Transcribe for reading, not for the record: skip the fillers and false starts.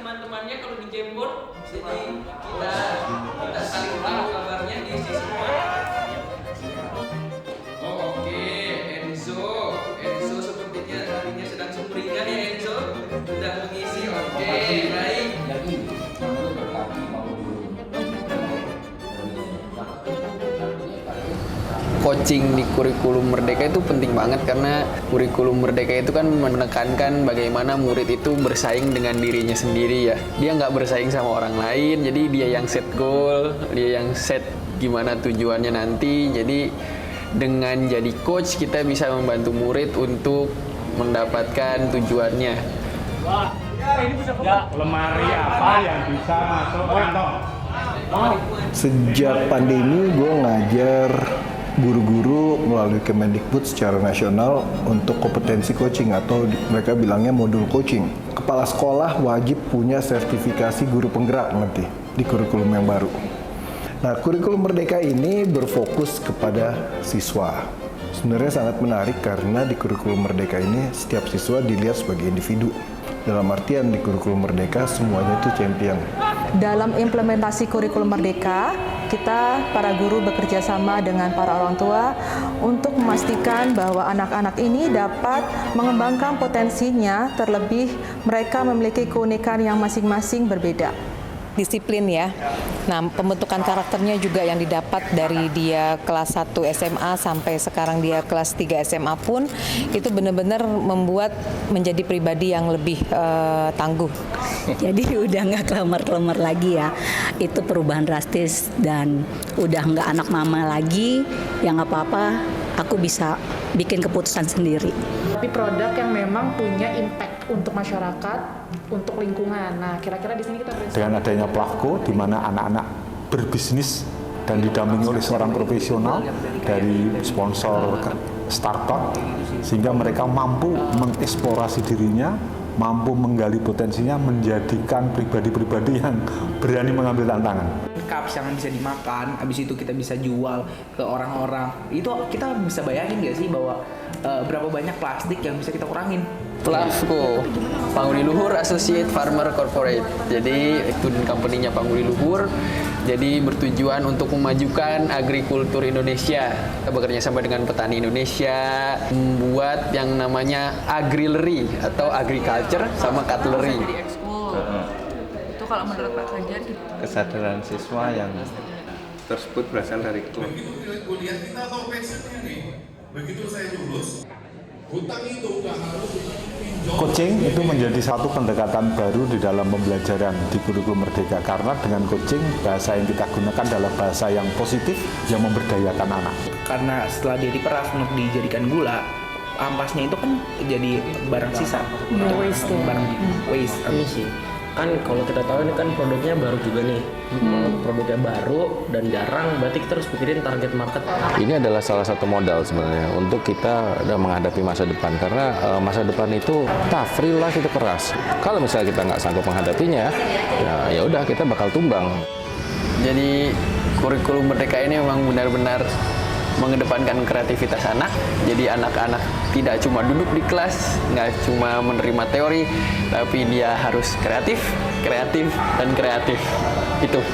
teman-temannya kalau di Jembor. Jadi kita saling tahu kabarnya di sisi oke, Enzo sepertinya harinya sedang sumringah ya Enzo. Sudah mengisi, oke, baik. Coaching di kurikulum Merdeka itu penting banget karena kurikulum Merdeka itu kan menekankan bagaimana murid itu bersaing dengan dirinya sendiri ya. Dia nggak bersaing sama orang lain, jadi dia yang set goal, dia yang set gimana tujuannya nanti. Jadi dengan jadi coach kita bisa membantu murid untuk mendapatkan tujuannya. Lemari apa yang bisa masuk kantong? Sejak pandemi gue ngajar guru-guru melalui Kemendikbud secara nasional untuk kompetensi coaching atau mereka bilangnya modul coaching. Kepala sekolah wajib punya sertifikasi guru penggerak nanti di kurikulum yang baru. Nah, kurikulum Merdeka ini berfokus kepada siswa. Sebenarnya sangat menarik karena di kurikulum Merdeka ini setiap siswa dilihat sebagai individu. Dalam artian di kurikulum Merdeka semuanya itu champion. Dalam implementasi kurikulum Merdeka, kita para guru bekerja sama dengan para orang tua untuk memastikan bahwa anak-anak ini dapat mengembangkan potensinya, terlebih mereka memiliki keunikan yang masing-masing berbeda. Disiplin ya. Nah, pembentukan karakternya juga yang didapat dari dia kelas 1 SMA sampai sekarang dia kelas 3 SMA pun itu benar-benar membuat menjadi pribadi yang lebih tangguh. Jadi udah nggak kelemar-kelemar lagi ya. Itu perubahan drastis dan udah nggak anak mama lagi. Ya nggak apa-apa, aku bisa bikin keputusan sendiri. Tapi produk yang memang punya impact untuk masyarakat, untuk lingkungan. Nah, kira-kira di sini kita Dengan adanya Plavko, di mana anak-anak berbisnis dan didampingi oleh seorang profesional dari sponsor startup, sehingga mereka mampu mengeksplorasi dirinya, mampu menggali potensinya, menjadikan pribadi-pribadi yang berani mengambil tantangan. Cups yang bisa dimakan, habis itu kita bisa jual ke orang-orang. Itu kita bisa bayangin nggak sih bahwa berapa banyak plastik yang bisa kita kurangin? Plavko, Pangguli Luhur Associate Farmer Corporate. Jadi itu company-nya Pangguli Luhur. Jadi bertujuan untuk memajukan agrikultur Indonesia. Kita bekerja sama dengan petani Indonesia, membuat yang namanya agrilery atau agriculture sama cutlery. Itu kalau menurut Pak Ganjar kesadaran siswa yang tersebut berasal dari klub. Begitu kuliah kita tahu passionnya nih. Begitu saya lulus, hutang itu udah harus pinjol. Coaching itu menjadi satu pendekatan baru di dalam pembelajaran di kurikulum Merdeka karena dengan coaching bahasa yang kita gunakan adalah bahasa yang positif yang memberdayakan anak. Karena setelah dia diperas untuk dijadikan gula, ampasnya itu kan jadi barang sisa. Barang waste. Ini sih. Kan kalau kita tahu ini kan produknya baru juga nih. Produknya baru dan jarang, berarti kita harus pikirin target market. Ini adalah salah satu modal sebenarnya untuk kita menghadapi masa depan karena masa depan itu tough, real life itu keras. Kalau misalnya kita nggak sanggup menghadapinya, ya udah kita bakal tumbang. Jadi kurikulum Merdeka ini memang benar-benar mengedepankan kreativitas anak. Jadi anak-anak tidak cuma duduk di kelas, nggak cuma menerima teori, tapi dia harus kreatif, dan kreatif. Itu.